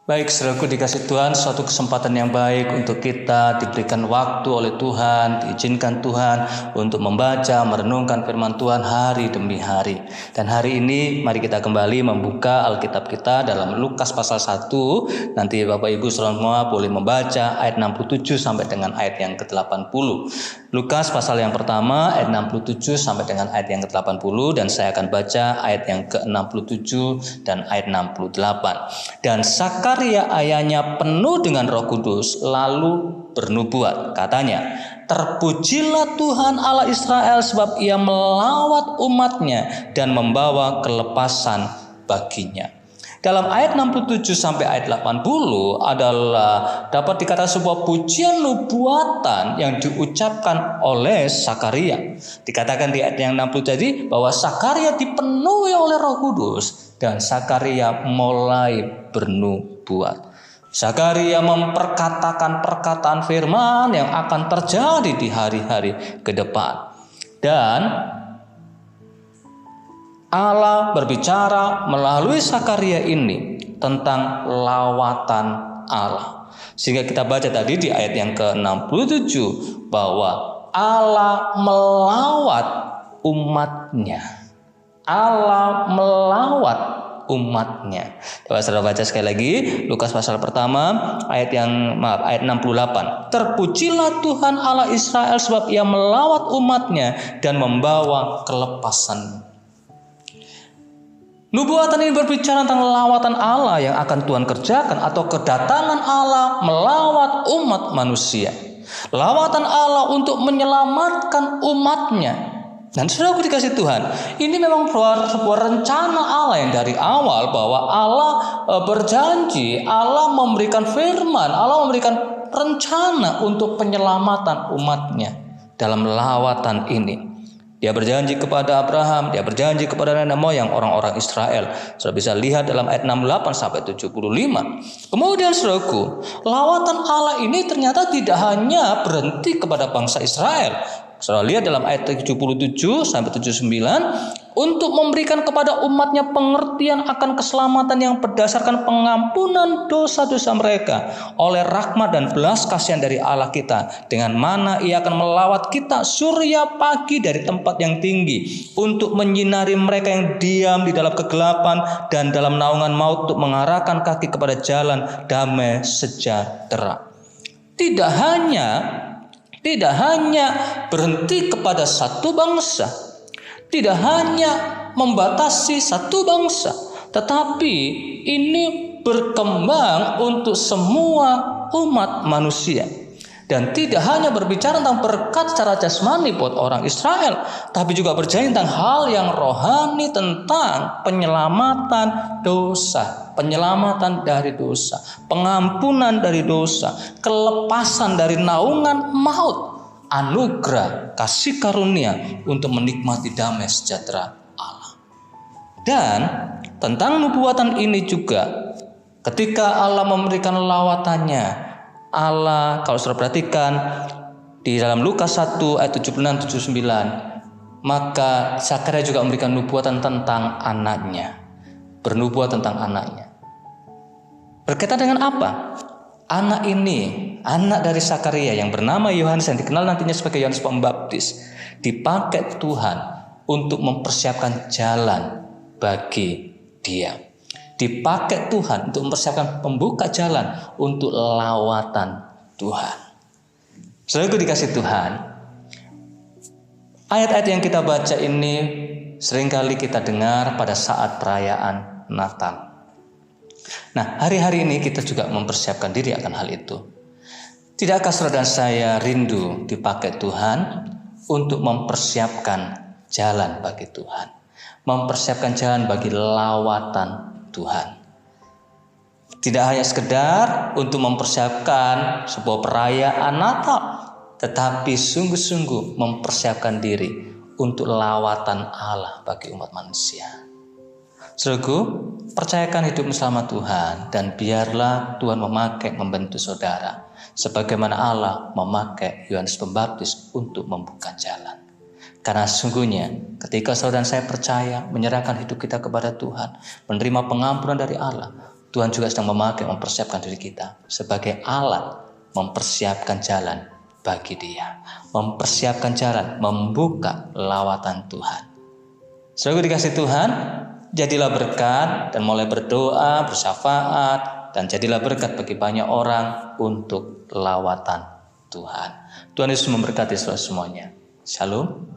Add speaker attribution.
Speaker 1: Baik, saudaraku dikasih Tuhan, suatu kesempatan yang baik untuk kita diberikan waktu oleh Tuhan, diizinkan Tuhan untuk membaca, merenungkan firman Tuhan hari demi hari. Dan hari ini mari kita kembali membuka Alkitab kita dalam Lukas pasal 1. Nanti Bapak Ibu semua boleh membaca ayat 67 sampai dengan ayat yang ke-80. Lukas pasal yang pertama ayat 67 sampai dengan ayat yang ke-80 dan saya akan baca ayat yang ke-67 dan ayat 68. Dan Sakaria ayahnya penuh dengan Roh Kudus lalu bernubuat, katanya, terpujilah Tuhan Allah Israel sebab ia melawat umatnya dan membawa kelepasan baginya. Dalam ayat 67 sampai ayat 80 adalah dapat dikatakan sebuah pujian nubuatan yang diucapkan oleh Sakaria. Dikatakan di ayat yang 60 tadi bahwa Sakaria dipenuhi oleh Roh Kudus dan Sakaria mulai bernubuat. Sakaria memperkatakan perkataan firman yang akan terjadi di hari-hari ke depan. Dan Allah berbicara melalui Sakaria ini tentang lawatan Allah. Sehingga kita baca tadi di ayat yang ke-67 bahwa Allah melawat umatnya. Allah melawat umatnya. Coba saudara baca sekali lagi Lukas pasal pertama ayat 68. Terpujilah Tuhan Allah Israel sebab ia melawat umatnya dan membawa kelepasan. Nubuatan ini berbicara tentang lawatan Allah yang akan Tuhan kerjakan atau kedatangan Allah melawat umat manusia. Lawatan Allah untuk menyelamatkan umatnya. Dan saudara dikasih Tuhan, ini memang sebuah rencana Allah yang dari awal bahwa Allah berjanji, Allah memberikan firman, Allah memberikan rencana untuk penyelamatan umatnya dalam lawatan ini. Dia berjanji kepada Abraham, dia berjanji kepada nenek moyang orang-orang Israel. Saudara bisa lihat dalam ayat 68 sampai 75. Kemudian saudaraku, lawatan Allah ini ternyata tidak hanya berhenti kepada bangsa Israel. Saudara lihat dalam ayat 77 sampai 79 untuk memberikan kepada umatnya pengertian akan keselamatan yang berdasarkan pengampunan dosa-dosa mereka oleh rahmat dan belas kasihan dari Allah kita, dengan mana ia akan melawat kita surya pagi dari tempat yang tinggi untuk menyinari mereka yang diam di dalam kegelapan dan dalam naungan maut, untuk mengarahkan kaki kepada jalan damai sejahtera. Tidak hanya berhenti kepada satu bangsa, tidak hanya membatasi satu bangsa, tetapi ini berkembang untuk semua umat manusia. Dan tidak hanya berbicara tentang berkat secara jasmani buat orang Israel, tapi juga berbicara tentang hal yang rohani, tentang penyelamatan dosa, penyelamatan dari dosa, pengampunan dari dosa, kelepasan dari naungan maut, anugerah kasih karunia untuk menikmati damai sejahtera Allah. Dan tentang nubuatan ini juga, ketika Allah memberikan lawatannya, Allah, kalau saudara perhatikan di dalam Lukas 1 ayat 76-79, maka Sakaria juga memberikan nubuatan tentang anaknya. Bernubuat tentang anaknya. Berkaitan dengan apa? Anak ini, anak dari Sakaria yang bernama Yohanes, yang dikenal nantinya sebagai Yohanes Pembaptis, dipakai Tuhan untuk mempersiapkan jalan bagi dia. Dipakai Tuhan untuk mempersiapkan pembuka jalan untuk lawatan Tuhan. Saudaraku dikasih Tuhan, ayat-ayat yang kita baca ini seringkali kita dengar pada saat perayaan Natal. Nah, hari-hari ini kita juga mempersiapkan diri akan hal itu. Tidakkah saudara dan saya rindu dipakai Tuhan untuk mempersiapkan jalan bagi Tuhan, mempersiapkan jalan bagi lawatan Tuhan. Tidak hanya sekedar untuk mempersiapkan sebuah perayaan Natal, tetapi sungguh-sungguh mempersiapkan diri untuk lawatan Allah bagi umat manusia. Saudaraku, percayakan hidupmu sama Tuhan dan biarlah Tuhan membentuk saudara sebagaimana Allah memakai Yohanes Pembaptis untuk membuka jalan. Karena sesungguhnya ketika saudara dan saya percaya, menyerahkan hidup kita kepada Tuhan, menerima pengampunan dari Allah, Tuhan juga sedang mempersiapkan diri kita sebagai alat mempersiapkan jalan bagi Dia, mempersiapkan jalan, membuka lawatan Tuhan. Saudara dikasih Tuhan, jadilah berkat dan mulai berdoa, bersyafaat, dan jadilah berkat bagi banyak orang untuk lawatan Tuhan. Tuhan Yesus memberkati saudara semuanya. Shalom.